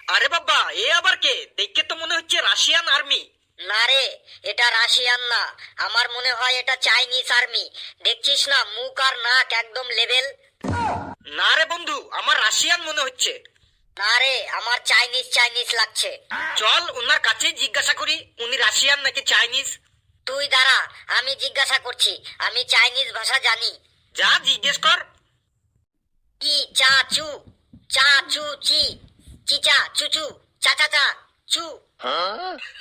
আরে বাবা, এ আবার কে? দেখে তো মনে হচ্ছে রাশিয়ান আর্মি। না রে, এটা রাশিয়ান না, আমার মনে হয় এটা চাইনিজ আর্মি। দেখছিস না, মুখ আর নাক একদম লেভেল। না রে বন্ধু, আমার রাশিয়ান মনে হচ্ছে। না রে, আমার চাইনিজ চাইনিজ লাগছে। চল ওনার কাছে জিজ্ঞাসা করি উনি রাশিয়ান নাকি চাইনিজ। তুই দাঁড়া, আমি জিজ্ঞাসা করছি, আমি চাইনিজ ভাষা জানি। যা জিজ্ঞেস কর। ই চা চু, চা চু চি, চিচা চুচু, চা চা চা চু।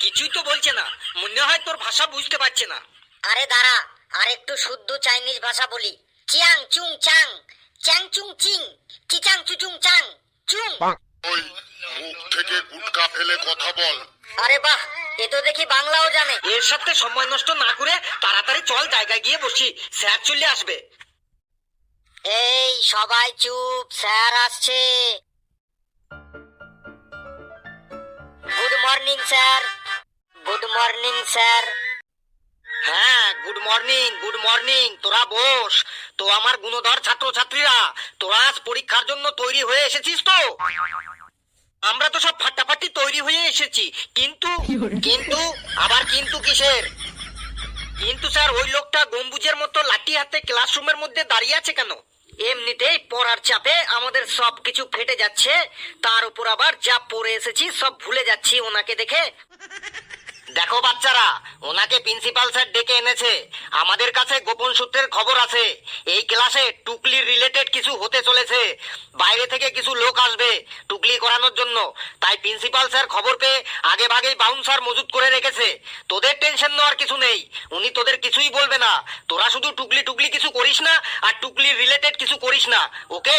কিছুই তো বলছে না, মনে হয় তোর ভাষা বুঝতে পারছে না। আরে দাঁড়া, আর একটু শুদ্ধ চাইনিজ ভাষা বলি। চিয়াং চুং চাং, চ্যাং চুং চিং, চিচাং চুচুং চাং চুং। ওই মুখ থেকে গুটকা ফেলে কথা বল। আরে বাহ, এ তো দেখি বাংলাও জানে। এর সাথে সময় নষ্ট না করে তাড়াতাড়ি চল জায়গায় গিয়ে বসি, স্যার চলে আসবে। এই সবাই চুপ, স্যার আসছে। Good morning sir. Good morning sir. হ্যাঁ, গুড মর্নিং গুড মর্নিং। তোরা বস। তো আমার গুণধর ছাত্রছাত্রীরা, তোরা আজ পরীক্ষার জন্য তৈরি হয়ে এসেছিস তো? আমরা তো সব ফাটাফাটি তৈরি হয়ে এসেছি, কিন্তু কিন্তু আবার কিন্তু কিসের? কিন্তু স্যার, ওই লোকটা গম্বুজের মতো লাঠি হাতে ক্লাসরুমের মধ্যে দাঁড়িয়ে আছে কেন? এমনিতেই পড়ার চাপে আমাদের সব কিছু ফেটে যাচ্ছে, তার উপর আবার যা পড়ে এসেছি সব ভুলে যাচ্ছি ওনাকে দেখে। দেখো বাচ্চারা, ওনাকে প্রিন্সিপাল স্যার ডেকে এনেছে। আমাদের কাছে গোপন সূত্রের খবর আছে, এই ক্লাসে টুকলির রিলেটেড কিছু হতে চলেছে। বাইরে থেকে কিছু লোক আসবে টুকলি করানোর জন্য। তাই প্রিন্সিপাল স্যার খবর পেয়ে আগে ভাগেই বাউন্সার মজুত করে রেখেছে। তোদের টেনশন নেওয়ার কিছু নেই, উনি তোদের কিছুই বলবে না। তোরা শুধু টুকলি টুকলি কিছু করিস না, আর টুকলির রিলেটেড কিছু করিস না, okay?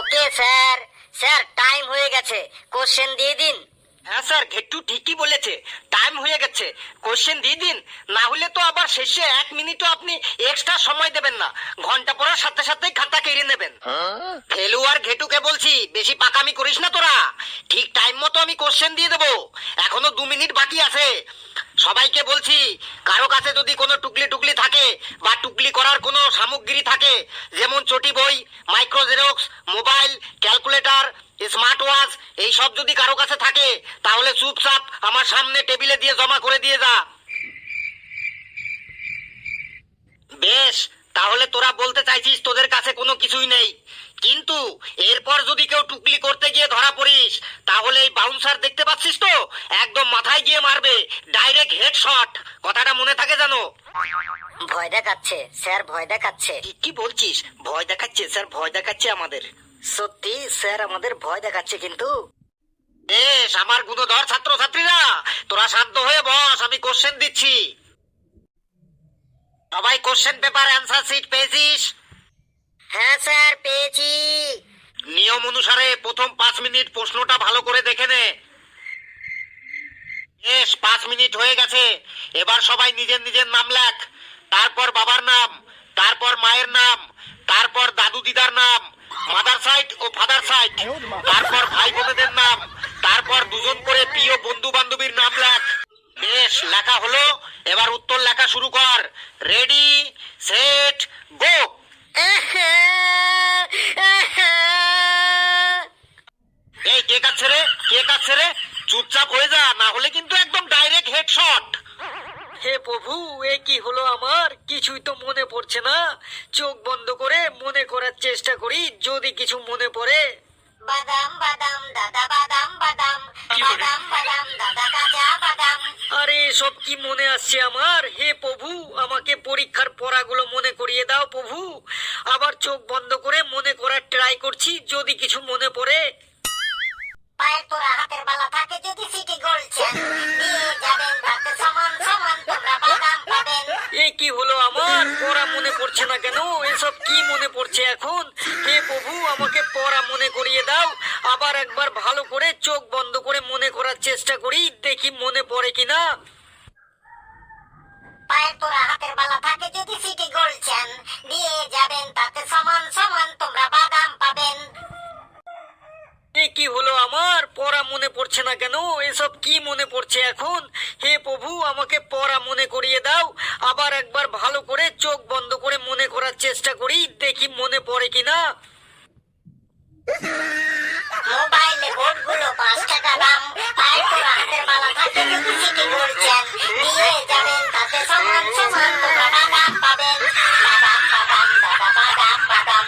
Okay sir. Sir time হয়ে গেছে, কোশ্চেন দিয়ে দিন। হ্যাঁ স্যার, ঘেট্টু ঠিকই বলেছে, টাইম হয়ে গেছে, কোশ্চেন দিয়ে দিন। না হলে তো আবার শেষে 1 মিনিটও আপনি এক্সট্রা সময় দেবেন না, ঘন্টা পড়ার সাথে সাথেই খাতা কেড়ে নেবেন। ফেলু আর ঘেটুকে বলছি, বেশি পাকামি করিস না তোরা। ঠিক টাইম মতো আমি কোশ্চেন দিয়ে দেবো। এখনো 2 মিনিট বাকি আছে। সবাইকে বলছি, কারো কাছে যদি কোনো টুকলি টুকলি থাকে বা টুকলি করার কোনো সামগ্রী থাকে, যেমন চটি বই, micro xerox, mobile, calculator, smart watch, এই সব যদি কারো কাছে থাকে তাহলে চুপচাপ আমার সামনে টেবিলে দিয়ে জমা করে দিয়ে যা। বেশ, তাহলে তোরা বলতে চাইছিস তোদের কাছে কোনো কিছুই নেই, কিন্তু এরপর যদি কেউ টুকলি করতে গিয়ে ধরা পড়িস তাহলে এই বাউন্সার দেখতে পাচ্ছিস তো, একদম মাথায় গিয়ে মারবে, ডাইরেক্ট হেডশট। কথাটা মনে থাকে জানো? ভয় দেখাচ্ছে স্যার, ভয় দেখাচ্ছে। কি বলছিস? ভয় দেখাচ্ছে? স্যার ভয় দেখাচ্ছে আমাদের? সত্যি স্যার আমাদের ভয় দেখাচ্ছে কিন্তু। বেশ, আমার গুণধর ছাত্রছাত্রীরা, তোরা শান্ত হয়ে বস, আমি কোশ্চেন দিচ্ছি। সবাই কোশ্চেন পেপার অ্যান্সার শিট পেয়েছিস? হ্যাঁ স্যার, পেয়েছি। নিয়ম অনুসারে প্রথম 5 মিনিট প্রশ্নটা ভালো করে দেখে নে। বেশ, 5 মিনিট হয়ে গেছে। এবার সবাই নিজের নিজের নাম লেখ। তারপর বাবার নাম, তারপর মায়ের নাম, তারপর দাদু দিদার নাম, মাদার সাইড ও ফাদার সাইড, তারপর ভাই বোনেদের নাম, তারপর দুজন করে প্রিয় বন্ধু বান্ধবীর নাম লেখ। বেশ, লেখা হলো। এবার উত্তর লেখা শুরু কর। রেডি, সেট, গো। এই কে কাচ্ছে রে? কে কাচ্ছে রে? চুপচাপ হয়ে যা, না হলে কিন্তু একদম ডাইরেক্ট হেডশট। হে প্রভু, এ কি হলো আমার? কিছুই তো মনে পড়ছে না। চোখ বন্ধ করে মনে করার চেষ্টা করি, যদি কিছু মনে পড়ে। বাদাম বাদাম দাদা, বাদাম বাদাম, বাদাম বাদাম দাদা, কাঁচা বাদাম। আরে সব কি মনে আসছে আমার? হে প্রভু, আমাকে পরীক্ষার পড়াগুলো মনে করিয়ে দাও প্রভু। আবার চোখ বন্ধ করে মনে করার ট্রাই করছি, যদি কিছু মনে পড়ে। পায়ের তোরা হাতের বালা থাকে যদি সিটি গলছেন, দিয়ে যাবেন তাতে সমান সমান তোমরা বাদাম পাবেন। এ কি হলো আমার? পড়া মনে পড়ছে না কেন? এসব কি মনে পড়ছে এখন? হে প্রভু, আমাকে পড়া মনে করিয়ে দাও। আবার একবার ভালো করে চোখ বন্ধ করে মনে করার চেষ্টা করি, দেখি মনে পড়ে কিনা। পায়ের তোরা হাতের বালা থাকে যদি সিটি গলছেন, দিয়ে যাবেন তাতে সমান সমান তোমরা বাদাম পাবেন। এ কি হলো আমার? পড়া মনে পড়ছে না কেন? এসব কি মনে পড়ছে এখন? হে প্রভু, আমাকে পড়া মনে করিয়ে দাও। আবার একবার ভালো করে চোখ বন্ধ করে মনে করার চেষ্টা করি, দেখি মনে পড়ে কিনা। মোবাইলে বোর্ডগুলো 5 টাকা সিটি গোল্ড চ্যান দিয়ে যাবেন তাতে সমান সমান তোমরা বাদাম পাবেন বাদাম বাদাম দাদা বাদাম বাদাম।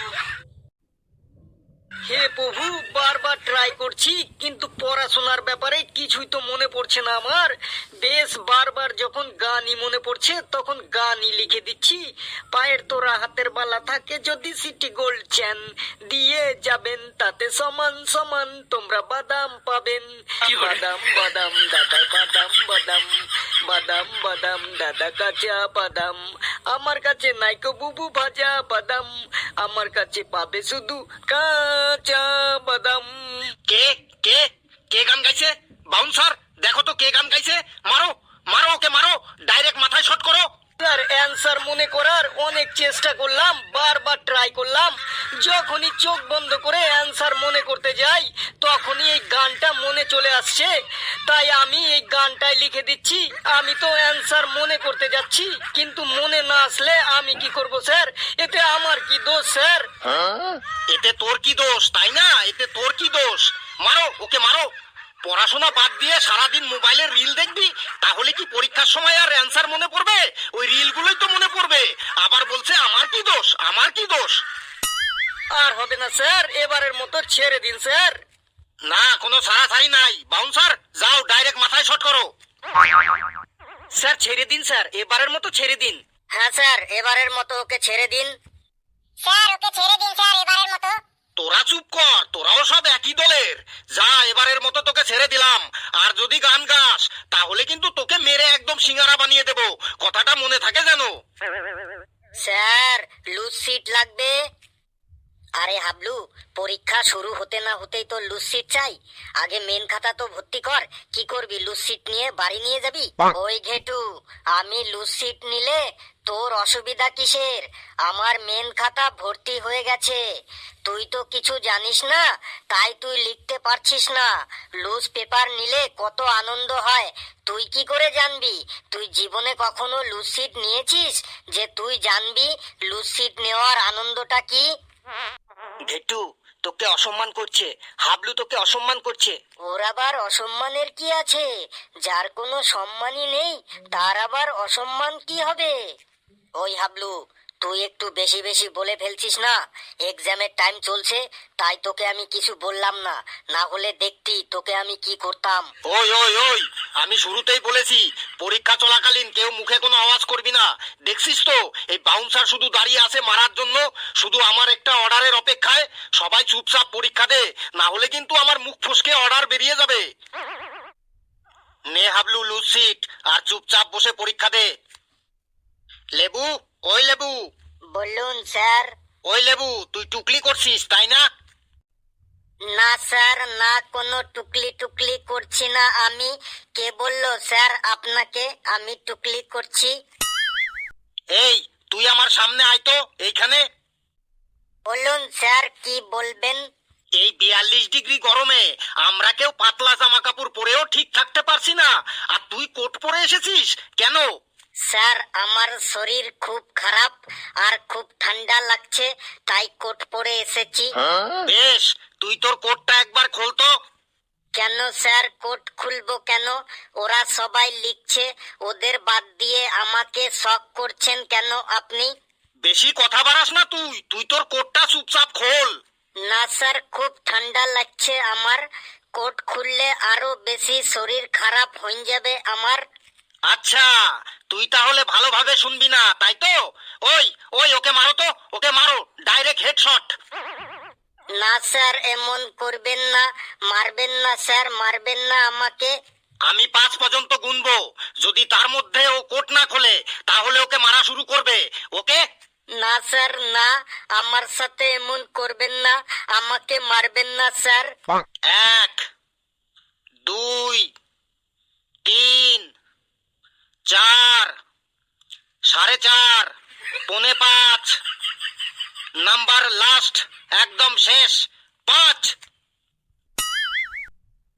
হে প্রভু, বারবার ট্রাই করছি কিন্তু পড়াশোনার ব্যাপারে কিছুই তো মনে পড়ছে না আমার। বেশ, বারবার যখন গানই মনে পড়ছে তখন গানই লিখে দিচ্ছি। পায়ের তোরা হাতের বালা থাকে যদি সিটি গোল্ড চ্যান দিয়ে যাবেন তাতে সমান সমান তোমরা বাদাম পাবেন বাদাম বাদাম দাদা বাদাম বাদাম বাদাম বাদাম দাদা কাঁচা বাদাম। আমার কাছে নাইকো বুবু ভাজা বাদাম, আমার কাছে পাবে শুধু কাঁচা বাদাম। কে কে কে গান গাইছে? বাউন্সার, দেখো তো কে গান গাইছে। মারো মারো ওকে মারো, ডাইরেক্ট মাথায় শট করো। স্যার, অ্যান্সার মনে করার অনেক চেষ্টা করলাম, বারবার ট্রাই করলাম। যখনই চোখ বন্ধ করে অ্যান্সার মনে করতে যাই তখনই এই গানটা মনে চলে আসছে, তাই আমি এই গানটাই লিখে দিচ্ছি। আমি তো অ্যান্সার মনে করতে যাচ্ছি কিন্তু মনে না আসলে আমি কি করব স্যার? এতে আমার কি দোষ স্যার? এতে তোর কি দোষ তাই না? এতে তোর কি দোষ? মারো ওকে মারো। পড়াশোনা বাদ দিয়ে সারাদিন মোবাইলে রিল দেখবি, তাহলে কি পরীক্ষার সময় আর অ্যান্সার মনে পড়বে? ওই রিল গুলোই তো মনে পড়বে। আবার বলছে আমার কি দোষ, আমার কি দোষ। আর হবে না স্যার, এবারের মতো ছেড়ে দিন স্যার। না, কোনো ছাড়াছাড়ি নাই। বাউন্সার, যাও ডাইরেক্ট মাথায় শট করো। স্যার ছেড়ে দিন স্যার, এবারের মতো ছেড়ে দিন। হ্যাঁ স্যার, এবারের মতো ওকে ছেড়ে দিন। স্যার ওকে ছেড়ে দিন স্যার, এবারের মতো। তোরা চুপ কর, তোরাও সব একই দলের। যা, এবারের মতো তোকে ছেড়ে দিলাম। আর যদি গান গাস তাহলে কিন্তু তোকে মেরে একদম সিঙ্গারা বানিয়ে দেব, কথাটা মনে থাকে যেন। স্যার লুজ সিট লাগবে। আরে হাবলু, পরীক্ষা শুরু হতে না হতেই তো লুজ সিট চাই। আগে মেন খাতা তো ভর্তি কর। কি করবি, লুজ সিট নিয়ে বাড়ি নিয়ে যাবি? ওই ঘেটু, আমি লুজ সিট নিলে তোর অসুবিধা কিসের? আমার মেন খাতা ভর্তি হয়ে গেছে। তুই তো কিছু জানিস না, তাই তুই লিখতে পারছিস না। লুজ পেপার নিলে কত আনন্দ হয় তুই কি করে জানবি? তুই জীবনে কখনো লুজ সিট নিয়েছিস যে তুই জানবি লুজ সিট নেওয়ার আনন্দটা কি? ঘেটু, তোকে অসম্মান করছে। হাবলু তোকে অসম্মান করছে। ওর আবার অসম্মানের কি আছে? যার কোনো সম্মানই নেই তার আবার অসম্মান কি হবে? ওই হাবলু, তুই একটু বেশি বেশি বলে ফেলছিস না। এক্সামের টাইম চলছে তাই তোকে আমি কিছু বললাম না, না হলে দেখতি তোকে আমি কি করতাম। ওই ওই ওই, আমি শুরুতেই বলেছি পরীক্ষা চলাকালীন কেউ মুখে কোনো আওয়াজ করবি না। দেখছিস তো এই বাউন্সার শুধু দাঁড়িয়ে আছে মারার জন্য, শুধু আমার একটা অর্ডারের অপেক্ষায়। সবাই চুপচাপ পরীক্ষা দে, না হলে কিন্তু আমার মুখ ফসকে অর্ডার বেরিয়ে যাবে। নে হাবলু লুজ সিট, আর চুপচাপ বসে পরীক্ষা দে। লেবু, ওই লেবু। বলুন স্যার। ওই লেবু, তুই টুকলি করছিস তাই না? না স্যার, না, কোনো টুকলি টুকলি করছি না আমি। কে বললো স্যার আপনাকে আমি টুকলি করছি? এই, তুই আমার সামনে আয় তো এইখানে। বলুন স্যার, কি বলবেন? এই 42 ডিগ্রি গরমে আমরা কেউ পাতলা জামা কাপড় পরেও ঠিক থাকতে পারছি না, আর তুই কোট পরে এসেছিস কেন? স্যার আমার শরীর খুব খারাপ আর খুব ঠান্ডা লাগছে তাই কোট পরে এসেছি। বেশ, তুই তোর কোটটা একবার খোল তো। কেন স্যার কোট খুলবো কেন? ওরা সবাই লিখছে, ওদের বাদ দিয়ে আমাকে শক করছেন কেন আপনি? বেশি কথা বাড়াস না তুই, তুই তোর কোটটা চুপচাপ খোল। না স্যার, খুব ঠান্ডা লাগছে আমার। কোট খুললে আরো বেশি শরীর খারাপ হয়ে যাবে আমার। আচ্ছা, তুই তাহলে ভালোভাবে শুনবি না তাই তো? ওই ওই, ওকে মারো তো, ওকে মারো, ডাইরেক্ট হেডশট। না স্যার, এমন করবেন না, মারবেন না স্যার, মারবেন না আমাকে। আমি 5 পর্যন্ত গুনবো, যদি তার মধ্যে ও কোট না খোলে তাহলে ওকে মারা শুরু করবে। ওকে? না স্যার, না, আমার সাথে এমন করবেন না, আমাকে মারবেন না স্যার। 1, 2, 3, 4, 4.5, 4.5, নাম্বার লাস্ট, একদম শেষ, 5।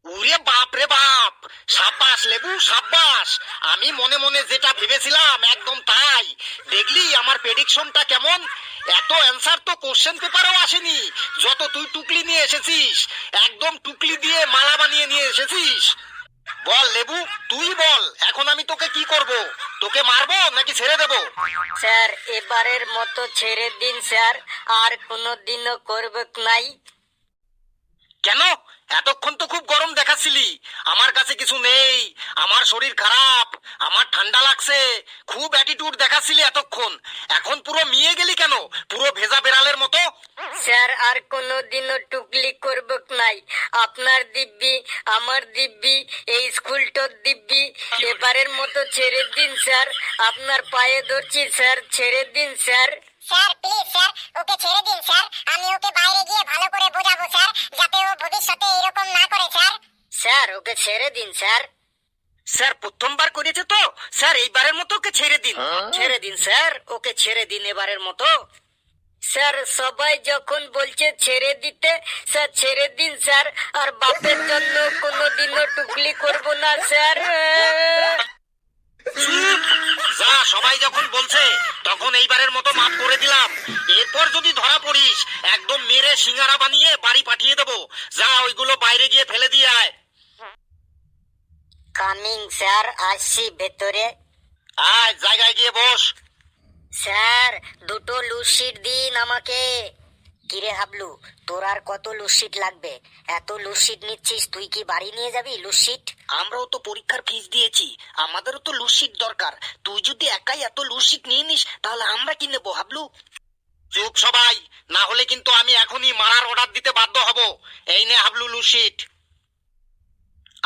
উরে বাপ রে বাপ, সাব্বাস লেবু সাব্বাস। আমি মনে মনে যেটা ভেবেছিলাম একদম তাই। দেখলি আমার প্রেডিকশনটা কেমন? এত অ্যান্সার তো কোশ্চেন পেপারেও আসেনি যত তুই টুকলি নিয়ে এসেছিস। একদম টুকলি দিয়ে মালা বানিয়ে নিয়ে এসেছিস। বল লেবু, তুই বল এখন আমি তোকে কি করব? তোকে মারবো নাকি ছেড়ে দেবো? স্যার এবারের মতো ছেড়ে দিন স্যার, আর কোনোদিনও করবে নাই। কেন? এতক্ষণ তো খুব গরম দেখাচ্ছিলি। আমার কাছে কিছু নেই, আমার শরীর খারাপ, আমার ঠান্ডা লাগছে, খুব অ্যাটিটিউড দেখাচ্ছিলি এতক্ষণ। এখন পুরো মিয়ে গেলি কেন, পুরো ভেজা বেড়ালের মতো? স্যার আর কোনোদিনও টুকলি করবে নাই। আপনার দিব্যি, আমার দিব্যি, এই স্কুলটোর দিব্যি। এবারের মতো ছেড়ে দিন স্যার, আপনার পায়ে ধরছি স্যার, ছেড়ে দিন স্যার। স্যার প্লিজ স্যার, ওকে ছেড়ে দিন স্যার। আমি ওকে বাইরে গিয়ে ভালো করে বোঝাবো স্যার, যাতে ও ভবিষ্যতে এরকম না করে স্যার। স্যার ওকে ছেড়ে দিন স্যার। স্যার প্রথমবার করেছে তো স্যার, এইবারের মতো ওকে ছেড়ে দিন। ছেড়ে দিন স্যার, ওকে ছেড়ে দিন এবারের মতো। স্যার সবাই যখন বলছে ছেড়ে দিতে, স্যার ছেড়ে দিন স্যার। আর বাপের জন্য কোনোদিনও টুকলি করব না স্যার। চুপ! যা, সবাই যখন বলছে তখন এইবারের মতো মাফ করে দিলাম। এরপর যদি ধরা পড়িস একদম মেরে সিঙ্গারা বানিয়ে বাড়ি পাঠিয়ে দেবো। যা, ওইগুলো বাইরে গিয়ে ফেলে দিয়ে আয়। কামিং স্যার, আসছি ভেতরে। আয়, জায়গায় গিয়ে বস। স্যার দুটো লুসিট দিন আমাকে। কিরে হাবলু, তোর আর কত লুসিট লাগবে? এত লুসিট নিচ্ছিস, তুই কি বাড়ি নিয়ে যাবি লুসিট? আমরাও তো পরীক্ষার ফিস দিয়েছি, আমাদেরও তো লুসিট দরকার। তুই যদি একাই এত লুসিট নিয়ে নিস তাহলে আমরা কি নেবো হাবলু? চুপ সবাই, না হলে কিন্তু আমি এখনই মারার অর্ডার দিতে বাধ্য হব। এই নে হাবলু লুসিট।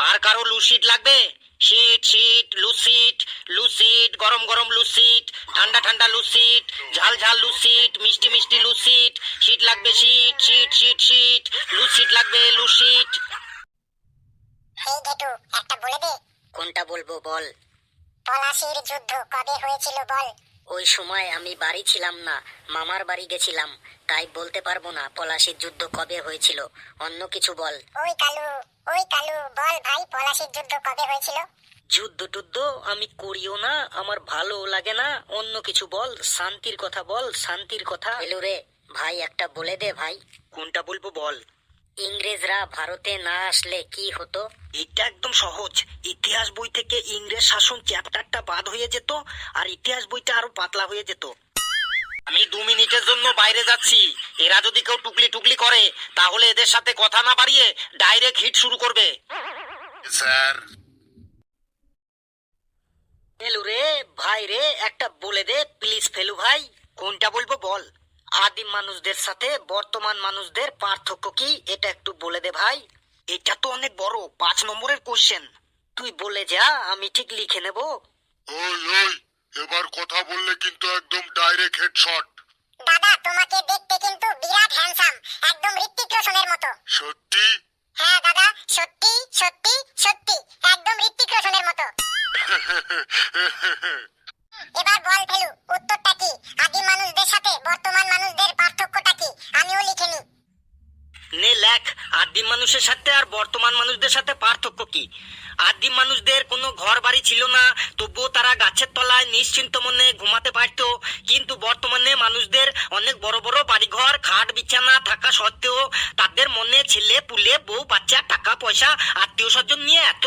আর কারো লুসিট লাগবে? শীট শীট লুসিট, লুসিট, গরম গরম লুসিট, ঠান্ডা ঠান্ডা লুসিট, ঝাল ঝাল লুসিট, মিষ্টি মিষ্টি লুসিট। শীট লাগবে শীট, শীট শীট শীট, লুসিট লাগবে লুসিট। এই ঘেটু, একটা বলে দে। কোনটা বলবো বল? পলাশির যুদ্ধ কবে হয়েছিল বল? ওই সময় আমি বাড়ি ছিলাম না, মামার বাড়ি গেছিলাম, তাই বলতে পারবো না পলাশির যুদ্ধ কবে হয়েছিল। অন্য কিছু বল। ওই কালু, ওই কালু, বল ভাই পলাশির যুদ্ধ কবে হয়েছিল? যুদ্ধ টুদ্ধ আমি করিও না, আমার ভালো লাগে না। অন্য কিছু বল, শান্তির কথা বল, শান্তির কথা। এলো রে ভাই, একটা বলে দে ভাই। কোনটা বলবো বল? ইংরেজরা ভারতে না আসলে কি হতো? এটা একদম সহজ। ইতিহাস বই থেকে ইংরেজ শাসন চ্যাপ্টারটা বাদ হয়ে যেত, আর ইতিহাস বইটা আরো পাতলা হয়ে যেত। আমি 2 মিনিটের জন্য বাইরে যাচ্ছি। এরা যদি কেউ টুকলি টুকলি করে তাহলে এদের সাথে কথা না বাড়িয়ে ডাইরেক্ট হিট শুরু করবে। স্যার ফেলু রে ভাই রে, একটা বলে দে প্লিজ ফেলু ভাই। কোনটা বলবো বল? আদিম মানুষদের সাথে বর্তমান মানুষদের পার্থক্য কি, এটা একটু বলে দে ভাই। এটা তো অনেক বড়, 5 নম্বরের কোশ্চেন। তুই বলে যা, আমি ঠিক লিখে নেব। ওই ওই, এবার কথা বললে কিন্তু একদম ডাইরেক্ট হেডশট। দাদা তোমাকে দেখতে কিন্তু বিরাট হ্যান্ডসাম, একদম ঋত্বিক রোশনের মতো। সত্যি? হ্যাঁ দাদা, সত্যি সত্যি সত্যি, একদম ঋত্বিক রোশনের মতো। এবার বল ফেলু, উত্তরটা কি? আদিম মানুষদের সাথে বর্তমান মানুষদের পার্থক্যটা কি? আমিও লিখে নি। নে লেখ, আদিম মানুষের সাথে আর বর্তমান মানুষদের সাথে পার্থক্য কি? আদিম মানুষদের কোনো ঘর বাড়ি ছিল না, তবুও তারা গাছের তলায় নিশ্চিন্ত মনে ঘুমাতে পারত। কিন্তু বর্তমানে মানুষদের অনেক বড় বড় বাড়িঘর, খাট বিছানা থাকা সত্ত্বেও তাদের মনে ছেলে পুলে, বউ বাচ্চা, টাকা পয়সা, আত্মীয় স্বজন নিয়ে এত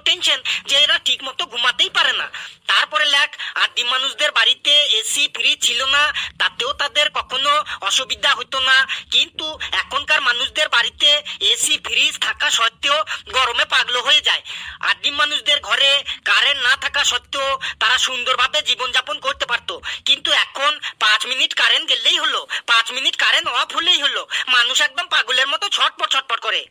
টেনশন যে এরা ঠিক মতো ঘুমাতেই পারে না। তারপরে লেখ, আদিম মানুষদের বাড়িতে এসি ফ্রিজ ছিল না, তাতেও তাদের কখনো অসুবিধা হতো না। কিন্তু এখনকার মানুষদের বাড়িতে এসি ফ্রিজ থাকা সত্ত্বেও গরমে পাগল হয়ে যায়। আদিম মানুষদের ঘরে কারেন্ট না থাকা সত্ত্বেও তারা সুন্দরভাবে জীবনযাপন করতে পারতো। কিন্তু এখন 5 মিনিট কারেন্ট গেলেই হলো, 5 মিনিট কারেন্ট অফ হলেই হলো, মানুষ একদম পাগলের মতো ছটপট করে।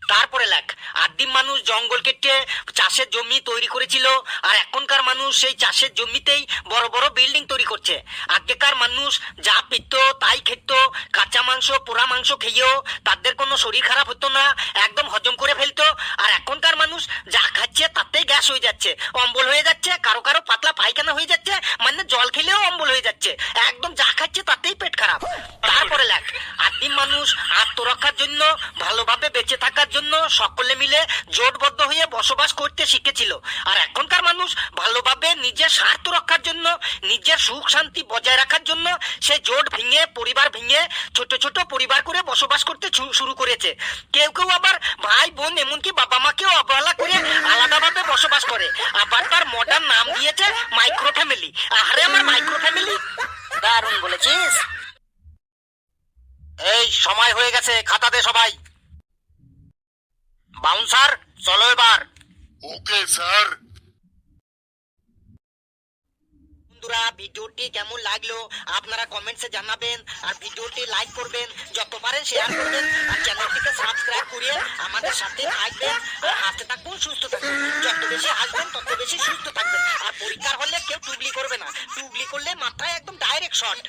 তারপরে লেখ, আদিম মানুষ জঙ্গল কেটে চাষের জমি তৈরি করেছিল, আর এখনকার মানুষ সেই চাষের জমিতেই বড় বড় বিল্ডিং তৈরি করছে। আগেকার মানুষ যা পেত তাই খেত, কাঁচা মাংস পোড়া মাংস খেয়েও তাদের কোনো শরীর খারাপ হতো না, একদম হজম করে ফেলতো। আর এখনকার মানুষ যা খাচ্ছে তাতেই গ্যাস হয়ে যাচ্ছে, অম্বল হয়ে যাচ্ছে, কারো কারো পাতলা পায়খানা হয়ে যাচ্ছে, মানে জল খেলেও অম্বল হয়ে যাচ্ছে, একদম যা খাচ্ছে তাতেই পেট খারাপ। তারপরে লেখ, আদিম মানুষ আত্মরক্ষার জন্য, ভালোভাবে বেঁচে থাকার জন্য সকলে মিলে জোটবদ্ধ হয়ে বসবাস করতে শিখেছিল। আর এখনকার মানুষ ভালোভাবে নিজের স্বার্থ রক্ষার জন্য, নিজের সুখ শান্তি বজায় রাখার জন্য সে জোট ভেঙে, পরিবার ভেঙে ছোট ছোট পরিবার করে বসবাস করতে শুরু করেছে। কেউ কেউ আবার ভাই বোন এমনকি বাবা মাকেও অবহেলা করে আলাদা করে, আবার তার মডার্ন নাম দিয়েছে মাইক্রো ফ্যামিলি। আরে আমার মাইক্রো ফ্যামিলি। দারুণ বলেছিস। এই সময় হয়ে গেছে, খাতা দে সবাই। বাউন্সার চলো এবার। Okay sir. বন্ধুরা, ভিডিওটি কেমন লাগলো আপনারা কমেন্টসে জানাবেন, আর ভিডিওটি লাইক করবেন, যত পারেন শেয়ার করবেন, আর চ্যানেলটিকে সাবস্ক্রাইব করে আমাদের সাথে থাকবেন। আর হাসতে থাকবেন, সুস্থ থাকবেন। যত বেশি হাসবেন তত বেশি সুস্থ থাকবেন। আর পরীক্ষার হলে কেউ টুগলি করবে না, টুগলি করলে মাথায় একদম ডাইরেক্ট শট।